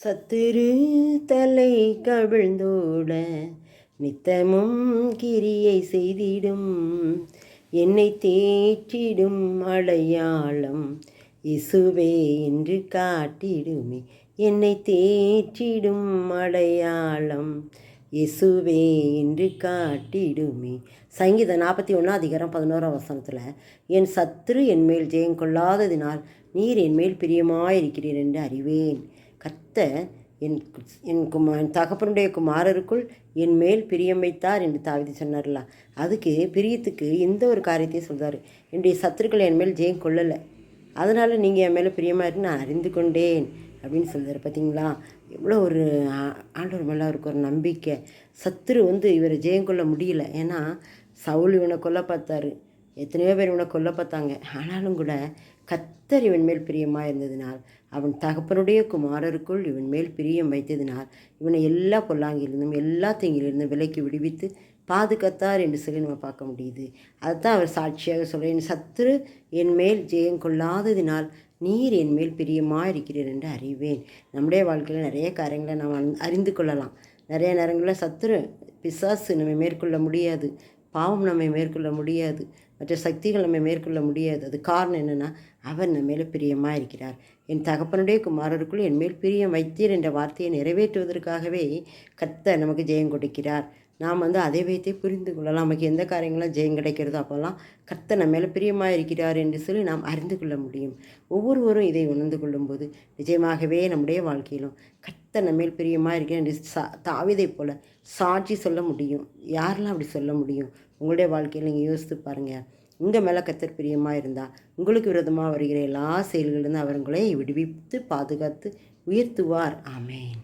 சத்துரு தலை கவிழ்ந்தோட நித்தமும் கிரியை செய்திடும் என்னை தேற்றிடும் அடையாளம் இசுவே என்று காட்டிடுமே. என்னை தேற்றிடும் அடையாளம் இசுவே என்று காட்டிடுமே. சங்கீதம் 41:11 என் சத்துரு என்மேல் ஜெயம் கொள்ளாததினால் நீர் என்மேல் பிரியமாயிருக்கிறீர் என்று அறிவேன். கர்த்தர் என் தகப்பனுடைய குமாரருக்குள் என் மேல் பிரியம் வைத்தார் என்று தாவீது சொன்னார்ல. அதுக்கு பிரியத்துக்கு இந்த ஒரு காரியத்தையும் சொல்கிறார். என்னுடைய சத்துருக்கள் என் மேல் ஜெயம் கொள்ளலை, அதனால் நீங்கள் என் மேலே பிரியமாக இருக்கு நான் அறிந்து கொண்டேன் அப்படின்னு சொல்கிறார். பார்த்தீங்களா, எவ்வளோ ஒரு ஆண்டவர் மேலே அவருக்கு ஒரு நம்பிக்கை. சத்துரு இவரை ஜெயம் கொள்ள முடியல. ஏன்னா சவுல் இவனை கொல்ல பார்த்தாரு, எத்தனையோ பேர் இவனை கொல்ல பார்த்தாங்க. ஆனாலும் கூட கர்த்தர் இவன் மேல் பிரியமாக இருந்ததினால், அவன் தகப்பனுடைய குமாரருக்குள் இவன் மேல் பிரியம் வைத்ததினால் இவனை எல்லா பொல்லாங்கிலிருந்தும் எல்லா தீங்கிலிருந்தும் விலைக்கு விடுவித்து பாதுகாத்தார் என்று சொல்லி நம்ம பார்க்க முடியுது. அதுதான் அவர் சாட்சியாக சொல்கிறேன். என் சத்துரு என் மேல் ஜெயம் கொள்ளாததினால் நீர் என் மேல் பிரியமாக இருக்கிறீர் என்று அறிவேன். நம்முடைய வாழ்க்கையில் நிறைய காரியங்களை நாம் அறிந்து கொள்ளலாம். நிறைய நேரங்களில் சத்துரு பிசாசு நம்மை மேற்கொள்ள முடியாது, பாவம் நம்மை மேற்கொள்ள முடியாது, மற்ற சக்திகள் நம்மை மேற்கொள்ள முடியாது. அது காரணம் என்னென்னா, அவர் நம்ம மேலே பிரியமாக இருக்கிறார். என் தகப்பனுடைய குமாரருக்குள் என் மேல் பிரியம் வைத்தீர் என்ற வார்த்தையை நிறைவேற்றுவதற்காகவே கர்த்தர் நமக்கு ஜெயம் கொடுக்கிறார். நாம் அதை வைத்தே புரிந்து கொள்ளலாம். நமக்கு எந்த காரியங்களாம் ஜெயம் கிடைக்கிறதோ அப்போல்லாம் கர்த்தர் நம்ம மேலே பிரியமாக இருக்கிறார் என்று சொல்லி நாம் அறிந்து கொள்ள முடியும். ஒவ்வொருவரும் இதை உணர்ந்து கொள்ளும்போது நிச்சயமாகவே நம்முடைய வாழ்க்கையிலும் கர்த்தர் நம்ம மேல் பிரியமாக இருக்கிறார் என்று தாவீதை போல சாட்சி சொல்ல முடியும். யாரெல்லாம் அப்படி சொல்ல முடியும்? உங்களுடைய வாழ்க்கையில் நீங்கள் யோசித்து பாருங்கள். உங்கள் மேலே கர்த்தர் பிரியமாக இருந்தால் உங்களுக்கு விரோதமாக வருகிற எல்லா செயல்களிலிருந்து அவர் உங்களை விடுவித்து பாதுகாத்து உயர்த்துவார். ஆமேன்.